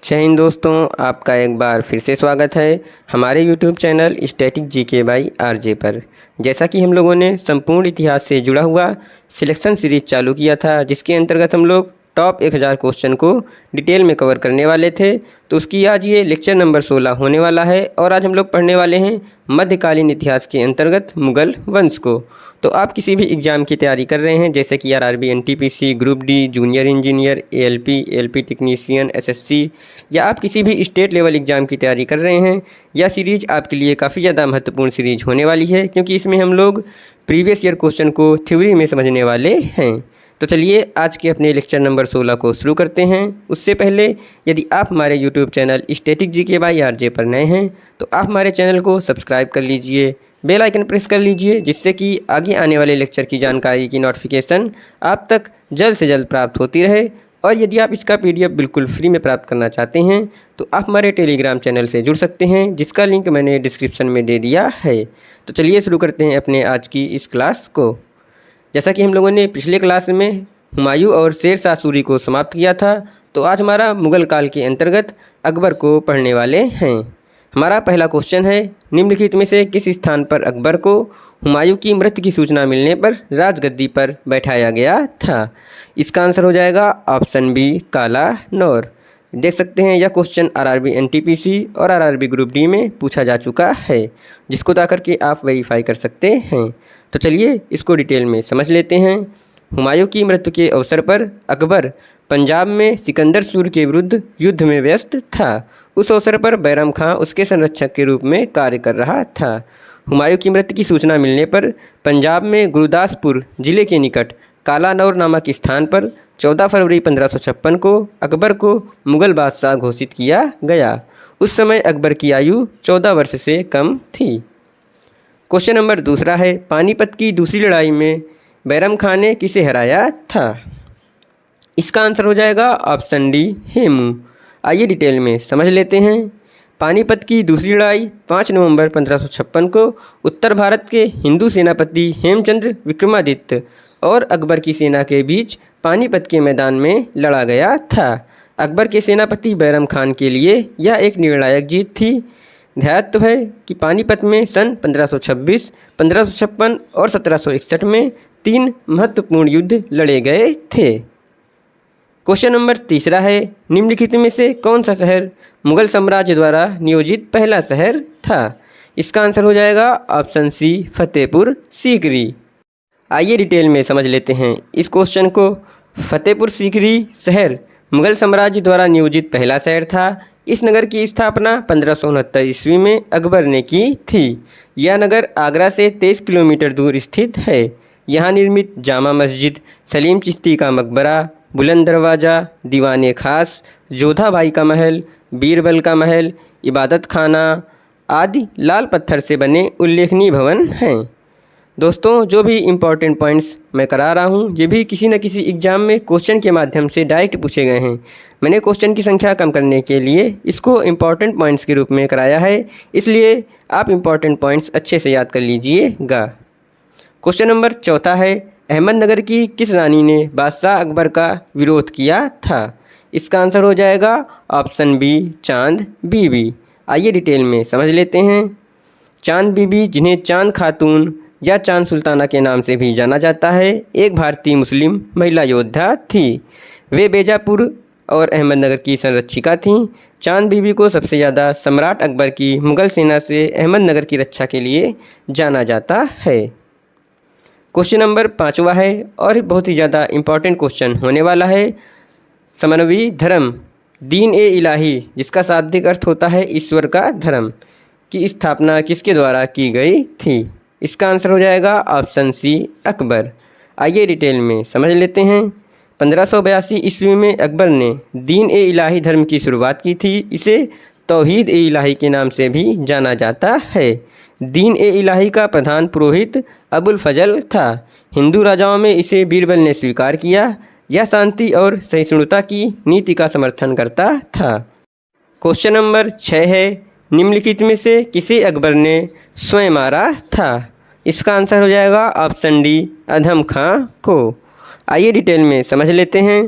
जय हिंद दोस्तों, आपका एक बार फिर से स्वागत है हमारे YouTube channel static GK by RJ पर। जैसा कि हम लोगों ने संपूर्ण इतिहास से जुड़ा हुआ सिलेक्शन सीरीज चालू किया था, जिसके अंतर्गत हम लोग टॉप 1000 क्वेश्चन को डिटेल में कवर करने वाले थे, तो उसकी आज ये लेक्चर नंबर 16 होने वाला है। और आज हम लोग पढ़ने वाले हैं मध्यकालीन इतिहास के अंतर्गत मुगल वंश को। तो आप किसी भी एग्ज़ाम की तैयारी कर रहे हैं, जैसे कि RRB, NTPC, group D, junior engineer, ALP technician, SSC, या आप किसी भी स्टेट लेवल एग्ज़ाम की तैयारी कर रहे हैं, यह सीरीज़ आपके लिए काफ़ी ज़्यादा महत्वपूर्ण सीरीज होने वाली है, क्योंकि इसमें हम लोग प्रीवियस ईयर क्वेश्चन को थ्योरी में समझने वाले हैं। तो चलिए आज के अपने लेक्चर नंबर 16 को शुरू करते हैं। उससे पहले यदि आप हमारे YouTube channel static GK by RJ पर नए हैं, तो आप हमारे चैनल को सब्सक्राइब कर लीजिए, बेल आइकन प्रेस कर लीजिए, जिससे कि आगे आने वाले लेक्चर की जानकारी की नोटिफिकेशन आप तक जल्द से जल्द प्राप्त होती रहे। और यदि आप इसका पीडीएफ बिल्कुल फ्री में प्राप्त करना चाहते हैं, तो आप हमारे टेलीग्राम चैनल से जुड़ सकते हैं, जिसका लिंक मैंने डिस्क्रिप्शन में दे दिया है। तो चलिए शुरू करते हैं अपने आज की इस क्लास को। जैसा कि हम लोगों ने पिछले क्लास में हुमायूं और शेर शाह सूरी को समाप्त किया था, तो आज हमारा मुग़ल काल के अंतर्गत अकबर को पढ़ने वाले हैं। हमारा पहला क्वेश्चन है, निम्नलिखित में से किस स्थान पर अकबर को हुमायूं की मृत्यु की सूचना मिलने पर राजगद्दी पर बैठाया गया था? इसका आंसर हो जाएगा ऑप्शन बी, काला नौर। देख सकते हैं यह क्वेश्चन आरआरबी, एनटीपीसी और आरआरबी ग्रुप डी में पूछा जा चुका है, जिसको जा करके आप वेरीफाई कर सकते हैं। तो चलिए इसको डिटेल में समझ लेते हैं। हुमायूं की मृत्यु के अवसर पर अकबर पंजाब में सिकंदर सूर के विरुद्ध युद्ध में व्यस्त था। उस अवसर पर बैरम खां उसके संरक्षक के रूप में कार्य कर रहा था। हुमायूं की मृत्यु की सूचना मिलने पर पंजाब में गुरदासपुर जिले के निकट कालानौर नामक स्थान पर 14 फरवरी 1556 को अकबर को मुग़ल बादशाह घोषित किया गया। उस समय अकबर की आयु 14 वर्ष से कम थी। क्वेश्चन नंबर दूसरा है, पानीपत की दूसरी लड़ाई में बैरम खान ने किसे हराया था? इसका आंसर हो जाएगा ऑप्शन डी, हेमू। आइए डिटेल में समझ लेते हैं। पानीपत की दूसरी लड़ाई 5 नवंबर 1556 को उत्तर भारत के हिंदू सेनापति हेमचंद्र विक्रमादित्य और अकबर की सेना के बीच पानीपत के मैदान में लड़ा गया था। अकबर के सेनापति बैरम खान के लिए यह एक निर्णायक जीत थी। ध्यात है कि पानीपत में सन 1526, 1556 और 1761 में 3 महत्वपूर्ण युद्ध लड़े गए थे। क्वेश्चन नंबर तीसरा है, निम्नलिखित में से कौन सा शहर मुग़ल साम्राज्य द्वारा नियोजित पहला शहर था? इसका आंसर हो जाएगा ऑप्शन सी, फतेहपुर सीकरी। आइए डिटेल में समझ लेते हैं इस क्वेश्चन को। फतेहपुर सीकरी शहर मुग़ल साम्राज्य द्वारा नियोजित पहला शहर था। इस नगर की स्थापना 1569 ईस्वी में अकबर ने की थी। यह नगर आगरा से 23 किलोमीटर दूर स्थित है। यहाँ निर्मित जामा मस्जिद, सलीम चिश्ती का मकबरा, बुलंद दरवाज़ा, दीवाने खास, जोधा भाई का महल, बीरबल का महल, इबादत खाना आदि लाल पत्थर से बने उल्लेखनीय भवन हैं। दोस्तों, जो भी इम्पॉर्टेंट पॉइंट्स मैं करा रहा हूँ, ये भी किसी न किसी एग्ज़ाम में क्वेश्चन के माध्यम से डायरेक्ट पूछे गए हैं। मैंने क्वेश्चन की संख्या कम करने के लिए इसको इम्पॉर्टेंट पॉइंट्स के रूप में कराया है, इसलिए आप इम्पॉर्टेंट पॉइंट्स अच्छे से याद कर लीजिएगा। क्वेश्चन नंबर चौथा है, अहमदनगर की किस रानी ने बादशाह अकबर का विरोध किया था? इसका आंसर हो जाएगा ऑप्शन बी, चांद बीबी। आइए डिटेल में समझ लेते हैं। चांद बीबी, जिन्हें चांद खातून या चांद सुल्ताना के नाम से भी जाना जाता है, एक भारतीय मुस्लिम महिला योद्धा थी। वे बीजापुर और अहमदनगर की संरक्षिका थीं। चांद बीबी को सबसे ज़्यादा सम्राट अकबर की मुग़ल सेना से अहमदनगर की रक्षा के लिए जाना जाता है। क्वेश्चन नंबर 5वां है और बहुत ही ज़्यादा इम्पॉर्टेंट क्वेश्चन होने वाला है। समनवी धर्म, दीन ए इलाही, जिसका शाब्दिक अर्थ होता है ईश्वर का धर्म, की स्थापना किसके द्वारा की गई थी? इसका आंसर हो जाएगा ऑप्शन सी, अकबर। आइए डिटेल में समझ लेते हैं। 1582 ईस्वी में अकबर ने दीन ए इलाही धर्म की शुरुआत की थी। इसे तौहीद ए इलाही के नाम से भी जाना जाता है। दीन ए इलाही का प्रधान पुरोहित अबुल फजल था। हिंदू राजाओं में इसे बीरबल ने स्वीकार किया। यह शांति और सहिष्णुता की नीति का समर्थन करता था। क्वेश्चन नंबर 6 है, निम्नलिखित में से किसे अकबर ने स्वयं मारा था? इसका आंसर हो जाएगा ऑप्शन डी, अधम खां को। आइए डिटेल में समझ लेते हैं।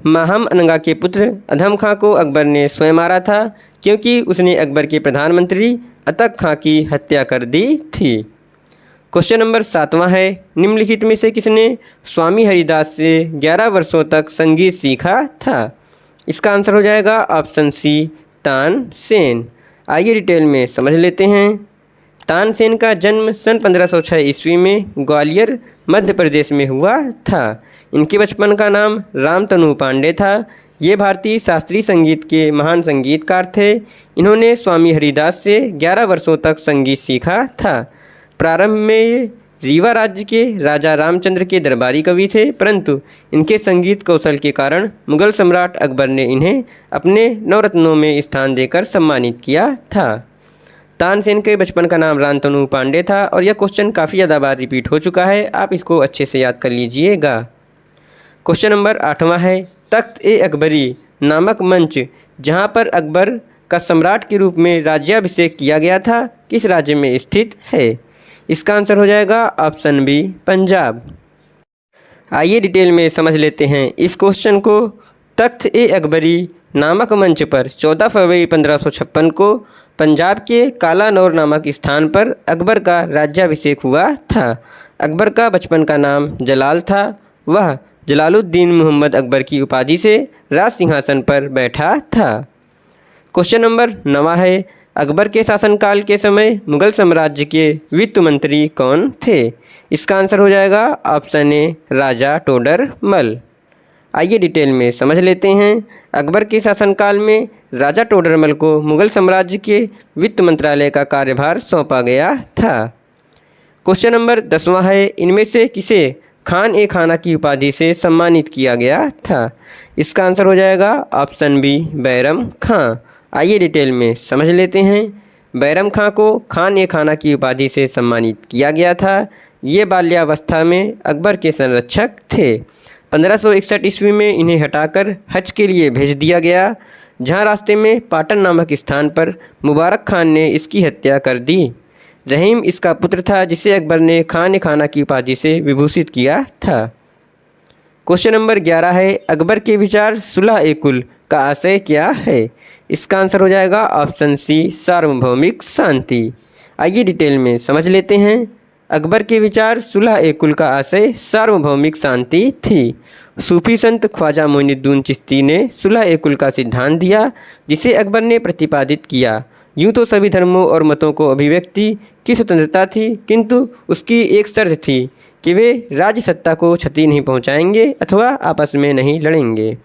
माहम अनंगा के पुत्र अधम खां को अकबर ने स्वयं मारा था, क्योंकि उसने अकबर के प्रधानमंत्री अतक खां की हत्या कर दी थी। क्वेश्चन नंबर 7वां है, निम्नलिखित में से किसने स्वामी हरिदास से 11 वर्षों तक संगीत सीखा था? इसका आंसर हो जाएगा ऑप्शन सी, तानसेन। आइए डिटेल में समझ लेते हैं। तानसेन का जन्म सन 1506 ईस्वी में ग्वालियर मध्य प्रदेश में हुआ था। इनके बचपन का नाम रामतनु पांडे था। ये भारतीय शास्त्रीय संगीत के महान संगीतकार थे। इन्होंने स्वामी हरिदास से 11 वर्षों तक संगीत सीखा था। प्रारंभ में ये रीवा राज्य के राजा रामचंद्र के दरबारी कवि थे, परंतु इनके संगीत कौशल के कारण मुगल सम्राट अकबर ने इन्हें अपने नवरत्नों में स्थान देकर सम्मानित किया था। तानसेन के बचपन का नाम रामतनु पांडे था और यह क्वेश्चन काफ़ी ज़्यादा बार रिपीट हो चुका है, आप इसको अच्छे से याद कर लीजिएगा। क्वेश्चन नंबर 8वां है, तख्त-ए-अकबरी नामक मंच जहां पर अकबर का सम्राट के रूप में राज्याभिषेक किया गया था, किस राज्य में स्थित है? इसका आंसर हो जाएगा ऑप्शन बी, पंजाब। आइए डिटेल में समझ लेते हैं इस क्वेश्चन को। तख्त-ए-अकबरी नामक मंच पर 14 फरवरी 1556 को पंजाब के कालानौर नामक स्थान पर अकबर का राज्याभिषेक हुआ था। अकबर का बचपन का नाम जलाल था। वह जलालुद्दीन मोहम्मद अकबर की उपाधि से राज सिंहासन पर बैठा था। क्वेश्चन नंबर 9 है, अकबर के शासनकाल के समय मुगल साम्राज्य के वित्त मंत्री कौन थे? इसका आंसर हो जाएगा ऑप्शन ए, राजा टोडरमल। आइए डिटेल में समझ लेते हैं। अकबर के शासनकाल में राजा टोडरमल को मुगल साम्राज्य के वित्त मंत्रालय का कार्यभार सौंपा गया था। क्वेश्चन नंबर 10वां है, इनमें से किसे खान-ए-खाना की उपाधि से सम्मानित किया गया था? इसका आंसर हो जाएगा ऑप्शन बी, बैरम खां। आइए डिटेल में समझ लेते हैं। बैरम खां को खान-ए-खाना की उपाधि से सम्मानित किया गया था। ये बाल्यावस्था में अकबर के संरक्षक थे। 1561 ईस्वी में इन्हें हटाकर हज के लिए भेज दिया गया, जहां रास्ते में पाटन नामक स्थान पर मुबारक खान ने इसकी हत्या कर दी। रहीम इसका पुत्र था, जिसे अकबर ने खान-ए-खाना की उपाधि से विभूषित किया था। क्वेश्चन नंबर 11 है, अकबर के विचार सुलह-ए-कुल का आशय क्या है? इसका आंसर हो जाएगा ऑप्शन सी, सार्वभौमिक शांति। आइए डिटेल में समझ लेते हैं। अकबर के विचार सुलह-ए-कुल का आशय सार्वभौमिक शांति थी। सूफी संत ख्वाजा मोइनुद्दीन चिश्ती ने सुलह-ए-कुल का सिद्धांत दिया, जिसे अकबर ने प्रतिपादित किया। यूँ तो सभी धर्मों और मतों को अभिव्यक्ति की स्वतंत्रता थी, किंतु उसकी एक शर्त थी कि वे राज्य सत्ता को क्षति नहीं पहुंचाएंगे अथवा आपस में नहीं लड़ेंगे।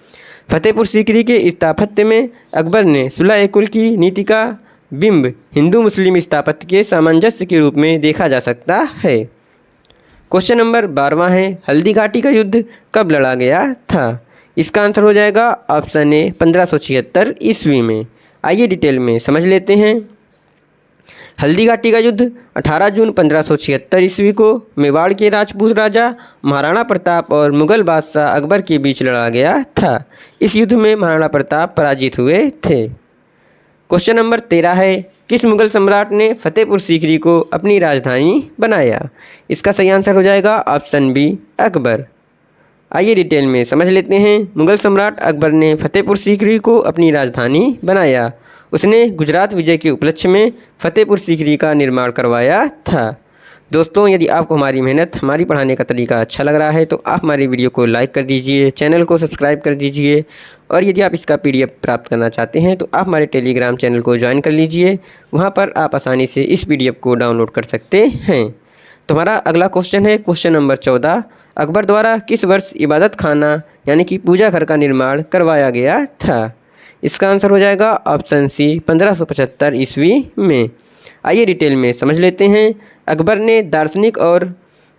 फतेहपुर सीकरी के स्थापत्य में अकबर ने सुलह-ए-कुल की नीति का बिंब हिंदू मुस्लिम स्थापत्य के सामंजस्य के रूप में देखा जा सकता है। क्वेश्चन नंबर 12वां है, हल्दी घाटी का युद्ध कब लड़ा गया था? इसका आंसर हो जाएगा ऑप्शन ए, 1576 ईस्वी में। आइए डिटेल में समझ लेते हैं। हल्दी घाटी का युद्ध 18 जून 1576 ईस्वी को मेवाड़ के राजपूत राजा महाराणा प्रताप और मुगल बादशाह अकबर के बीच लड़ा गया था। इस युद्ध में महाराणा प्रताप पराजित हुए थे। क्वेश्चन नंबर 13 है, किस मुगल सम्राट ने फतेहपुर सीकरी को अपनी राजधानी बनाया? इसका सही आंसर हो जाएगा ऑप्शन बी, अकबर। आइए डिटेल में समझ लेते हैं। मुगल सम्राट अकबर ने फतेहपुर सीकरी को अपनी राजधानी बनाया। उसने गुजरात विजय के उपलक्ष्य में फतेहपुर सीकरी का निर्माण करवाया था। दोस्तों, यदि आपको हमारी मेहनत, हमारी पढ़ाने का तरीका अच्छा लग रहा है तो आप हमारी वीडियो को लाइक कर दीजिए, चैनल को सब्सक्राइब कर दीजिए, और यदि आप इसका PDF प्राप्त करना चाहते हैं तो आप हमारे टेलीग्राम चैनल को ज्वाइन कर लीजिए। वहां पर आप आसानी से इस PDF को डाउनलोड कर सकते हैं। तो हमारा अगला क्वेश्चन है क्वेश्चन नंबर 14, अकबर द्वारा किस वर्ष इबादत खाना यानी कि पूजा घर का निर्माण करवाया गया था? इसका आंसर हो जाएगा ऑप्शन सी, 1575 ईस्वी में। आइए डिटेल में समझ लेते हैं। अकबर ने दार्शनिक और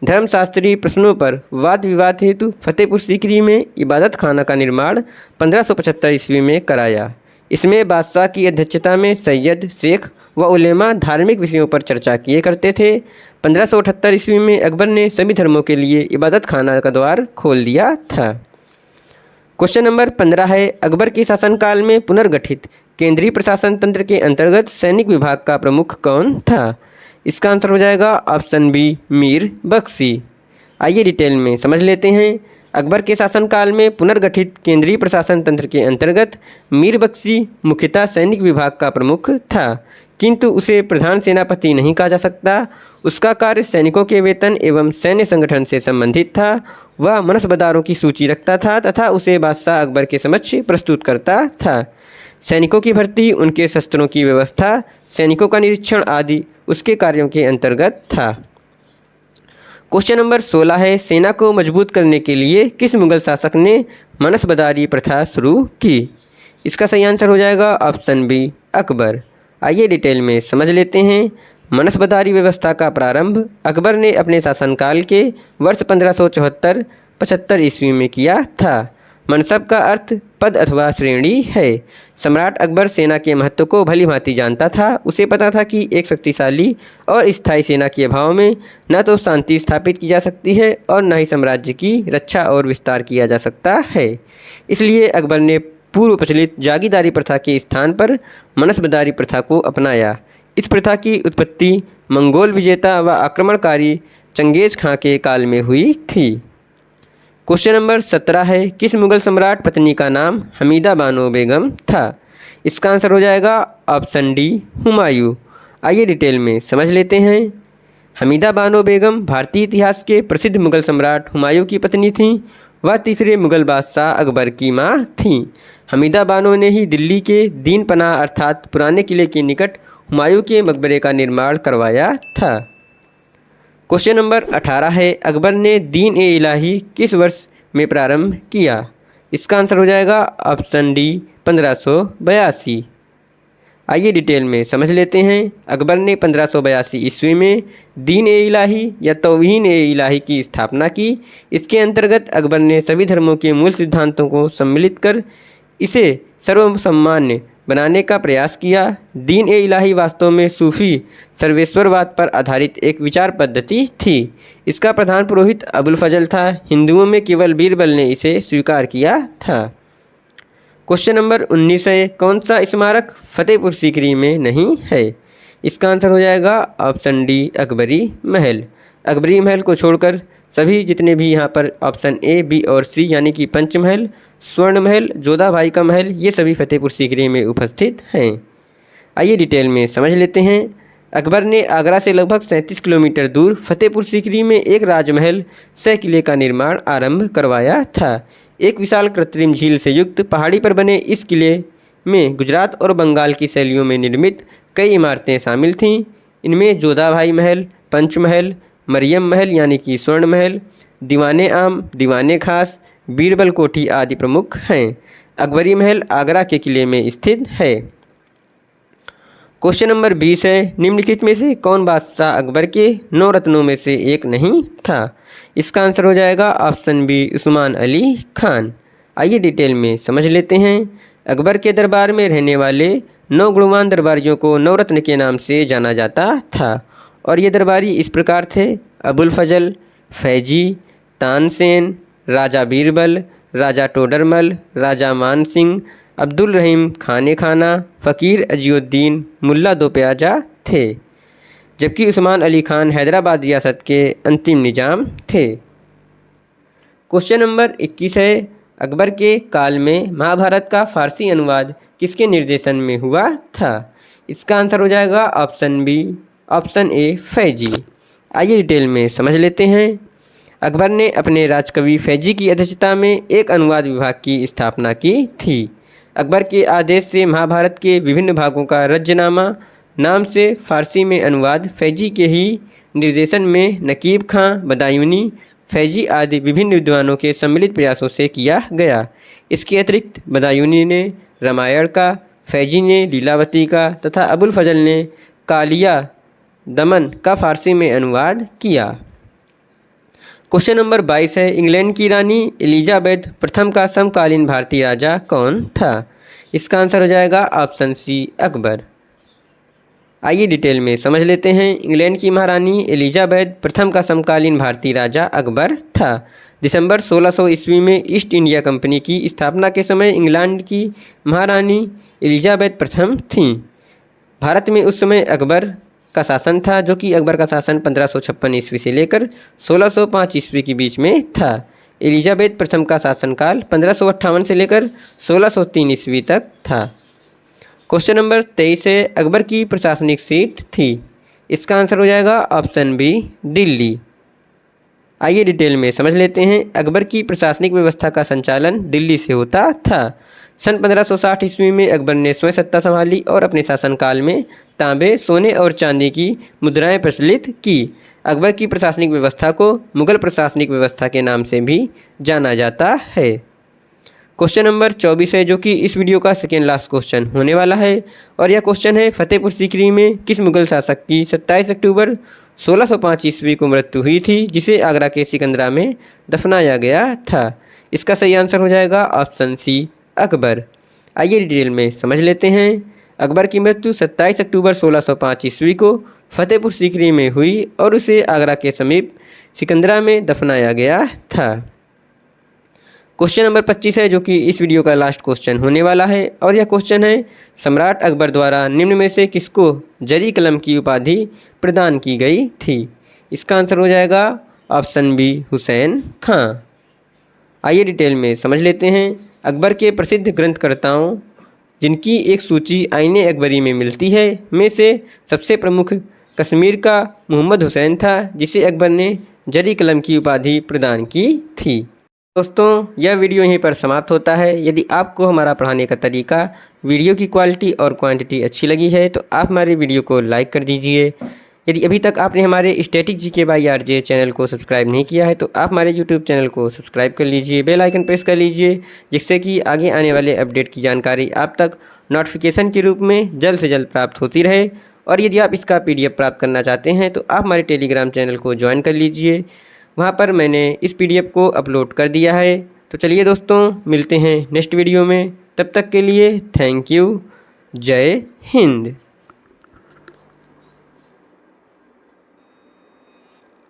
धर्मशास्त्रीय प्रश्नों पर वाद विवाद हेतु फतेहपुर सीकरी में इबादत खाना का निर्माण 1575 ईस्वी में कराया। इसमें बादशाह की अध्यक्षता में सैयद, शेख व उलेमा धार्मिक विषयों पर चर्चा किए करते थे। 1578 ईस्वी में अकबर ने सभी धर्मों के लिए इबादत खाना का द्वार खोल दिया था। क्वेश्चन नंबर 15 है, अकबर के शासनकाल में पुनर्गठित केंद्रीय प्रशासन तंत्र के अंतर्गत सैनिक विभाग का प्रमुख कौन था? इसका आंसर हो जाएगा ऑप्शन बी, मीर बख्शी। आइए डिटेल में समझ लेते हैं। अकबर के शासनकाल में पुनर्गठित केंद्रीय प्रशासन तंत्र के अंतर्गत मीर बख्शी मुख्यतः सैनिक विभाग का प्रमुख था, किंतु उसे प्रधान सेनापति नहीं कहा जा सकता। उसका कार्य सैनिकों के वेतन एवं सैन्य संगठन से संबंधित था। वह मनसबदारों की सूची रखता था तथा उसे बादशाह अकबर के समक्ष प्रस्तुत करता था। सैनिकों की भर्ती, उनके शस्त्रों की व्यवस्था, सैनिकों का निरीक्षण आदि उसके कार्यों के अंतर्गत था। क्वेश्चन नंबर 16 है, सेना को मजबूत करने के लिए किस मुगल शासक ने मनसबदारी प्रथा शुरू की? इसका सही आंसर हो जाएगा ऑप्शन बी, अकबर। आइए डिटेल में समझ लेते हैं। मनसबदारी व्यवस्था का प्रारंभ अकबर ने अपने शासनकाल के वर्ष 1574-75 ईस्वी में किया था। मनसब का अर्थ पद अथवा श्रेणी है। सम्राट अकबर सेना के महत्व को भली भांति जानता था। उसे पता था कि एक शक्तिशाली और स्थायी सेना के अभाव में न तो शांति स्थापित की जा सकती है और न ही साम्राज्य की रक्षा और विस्तार किया जा सकता है। इसलिए अकबर ने पूर्व प्रचलित जागीरदारी प्रथा के स्थान पर मनसबदारी प्रथा को अपनाया। इस प्रथा की उत्पत्ति मंगोल विजेता व आक्रमणकारी चंगेज खां के काल में हुई थी। क्वेश्चन नंबर 17 है, किस मुगल सम्राट पत्नी का नाम हमीदा बानो बेगम था? इसका आंसर हो जाएगा ऑप्शन डी, हुमायूं। आइए डिटेल में समझ लेते हैं। हमीदा बानो बेगम भारतीय इतिहास के प्रसिद्ध मुगल सम्राट हुमायूं की पत्नी थीं। वह तीसरे मुगल बादशाह अकबर की मां थीं। हमीदा बानो ने ही दिल्ली के दीन पनाह अर्थात पुराने किले के निकट हुमायूं के मकबरे का निर्माण करवाया था। क्वेश्चन नंबर 18 है, अकबर ने दीन ए इलाही किस वर्ष में प्रारंभ किया? इसका आंसर हो जाएगा ऑप्शन डी, 1582। आइए डिटेल में समझ लेते हैं। अकबर ने 1582 ईस्वी में दीन ए इलाही या तौहीन ए इलाही की स्थापना की। इसके अंतर्गत अकबर ने सभी धर्मों के मूल सिद्धांतों को सम्मिलित कर इसे सर्वसम्मान्य बनाने का प्रयास किया। दीन ए इलाही वास्तव में सूफी सर्वेश्वरवाद पर आधारित एक विचार पद्धति थी। इसका प्रधान पुरोहित अबुल फजल था। हिंदुओं में केवल बीरबल ने इसे स्वीकार किया था। क्वेश्चन नंबर 19 है, कौन सा स्मारक फतेहपुर सीकरी में नहीं है? इसका आंसर हो जाएगा ऑप्शन डी, अकबरी महल। अकबरी महल को छोड़कर सभी जितने भी यहाँ पर ऑप्शन ए, बी और सी यानी कि पंचमहल, स्वर्ण महल, जोधा भाई का महल, ये सभी फतेहपुर सीकरी में उपस्थित हैं। आइए डिटेल में समझ लेते हैं। अकबर ने आगरा से लगभग 37 किलोमीटर दूर फतेहपुर सीकरी में एक राजमहल सह किले का निर्माण आरंभ करवाया था। एक विशाल कृत्रिम झील से युक्त पहाड़ी पर बने इस किले में गुजरात और बंगाल की शैलियों में निर्मित कई इमारतें शामिल थीं। इनमें जोधा भाई महल, पंचमहल, मरियम महल यानी कि स्वर्ण महल, दीवाने आम, दीवाने खास, बीरबल कोठी आदि प्रमुख हैं। अकबरी महल आगरा के किले में स्थित है। क्वेश्चन नंबर 20 है, निम्नलिखित में से कौन बादशाह अकबर के 9 रत्नों में से एक नहीं था? इसका आंसर हो जाएगा ऑप्शन बी, उस्मान अली खान। आइए डिटेल में समझ लेते हैं। अकबर के दरबार में रहने वाले 9 गुणवान दरबारियों को 9 रत्न के नाम से जाना जाता था और ये दरबारी इस प्रकार थे: अबुल फजल, फैजी, तानसेन, राजा बीरबल, राजा टोडरमल, राजा मान सिंह, अब्दुल रहीम खाने खाना, फ़कीर अजीउद्दीन, मुल्ला दो प्याजा थे। जबकि उस्मान अली खान हैदराबाद रियासत के अंतिम निजाम थे। क्वेश्चन नंबर 21 है, अकबर के काल में महाभारत का फारसी अनुवाद किसके निर्देशन में हुआ था? इसका आंसर हो जाएगा ऑप्शन बी, ऑप्शन ए, फैजी। आइए डिटेल में समझ लेते हैं। अकबर ने अपने राजकवि फैजी की अध्यक्षता में एक अनुवाद विभाग की स्थापना की थी। अकबर के आदेश से महाभारत के विभिन्न भागों का रज्जनामा नाम से फारसी में अनुवाद फैजी के ही निर्देशन में नकीब खां, बदायूनी, फैजी आदि विभिन्न विद्वानों के सम्मिलित प्रयासों से किया गया। इसके अतिरिक्त बदायूनी ने रामायण का, फैजी ने लीलावती का तथा अबुल फजल ने कालिया दमन का फारसी में अनुवाद किया। क्वेश्चन नंबर 22 है, इंग्लैंड की रानी एलिजाबेथ प्रथम का समकालीन भारतीय राजा कौन था? इसका आंसर हो जाएगा ऑप्शन सी, अकबर। आइए डिटेल में समझ लेते हैं। इंग्लैंड की महारानी एलिजाबेथ प्रथम का समकालीन भारतीय राजा अकबर था। दिसंबर 1600 ईस्वी में ईस्ट इंडिया कंपनी की स्थापना के समय इंग्लैंड की महारानी एलिजाबेथ प्रथम थीं। भारत में उस समय अकबर का शासन था, जो कि अकबर का शासन 1556 ईस्वी से लेकर 1605 ईस्वी के बीच में था। एलिजाबेथ प्रथम का शासनकाल 1558 से लेकर 1603 ईस्वी तक था। क्वेश्चन नंबर 23 है, अकबर की प्रशासनिक सीट थी। इसका आंसर हो जाएगा ऑप्शन बी, दिल्ली। आइए डिटेल में समझ लेते हैं। अकबर की प्रशासनिक व्यवस्था का संचालन दिल्ली से होता था। सन 1560 ईस्वी में अकबर ने स्वयं सत्ता संभाली और अपने शासनकाल में तांबे, सोने और चांदी की मुद्राएं प्रचलित की। अकबर की प्रशासनिक व्यवस्था को मुगल प्रशासनिक व्यवस्था के नाम से भी जाना जाता है। क्वेश्चन नंबर 24 है, जो कि इस वीडियो का सेकेंड लास्ट क्वेश्चन होने वाला है, और यह क्वेश्चन है, फतेहपुर सीकरी में किस मुगल शासक की 27 अक्टूबर 1605 ईस्वी को मृत्यु हुई थी, जिसे आगरा के सिकंदरा में दफनाया गया था। इसका सही आंसर हो जाएगा ऑप्शन सी, अकबर। आइए डिटेल में समझ लेते हैं। अकबर की मृत्यु 27 अक्टूबर 1605 ईस्वी को फतेहपुर सीकरी में हुई और उसे आगरा के समीप सिकंदरा में दफनाया गया था। क्वेश्चन नंबर 25 है, जो कि इस वीडियो का लास्ट क्वेश्चन होने वाला है, और यह क्वेश्चन है, सम्राट अकबर द्वारा निम्न में से किसको जरी कलम की उपाधि प्रदान की गई थी। इसका आंसर हो जाएगा ऑप्शन बी, हुसैन खां। आइए डिटेल में समझ लेते हैं। अकबर के प्रसिद्ध ग्रंथकर्ताओं जिनकी एक सूची आईने अकबरी में मिलती है में से सबसे प्रमुख कश्मीर का मोहम्मद हुसैन था, जिसे अकबर ने जरी कलम की उपाधि प्रदान की थी। दोस्तों, यह वीडियो यहीं पर समाप्त होता है। यदि आपको हमारा पढ़ाने का तरीका, वीडियो की क्वालिटी और क्वांटिटी अच्छी लगी है तो आप हमारे वीडियो को लाइक कर दीजिए। यदि अभी तक आपने हमारे static GK by RJ channel को सब्सक्राइब नहीं किया है तो आप हमारे यूट्यूब चैनल को सब्सक्राइब कर लीजिए, बेल आइकन प्रेस कर लीजिए, जिससे कि आगे आने वाले अपडेट की जानकारी आप तक नोटिफिकेशन के रूप में जल्द से जल्द प्राप्त होती रहे। और यदि आप इसका PDF प्राप्त करना चाहते हैं तो आप हमारे टेलीग्राम चैनल को ज्वाइन कर लीजिए, वहाँ पर मैंने इस PDF को अपलोड कर दिया है। तो चलिए दोस्तों, मिलते हैं नेक्स्ट वीडियो में। तब तक के लिए थैंक यू। जय हिंद।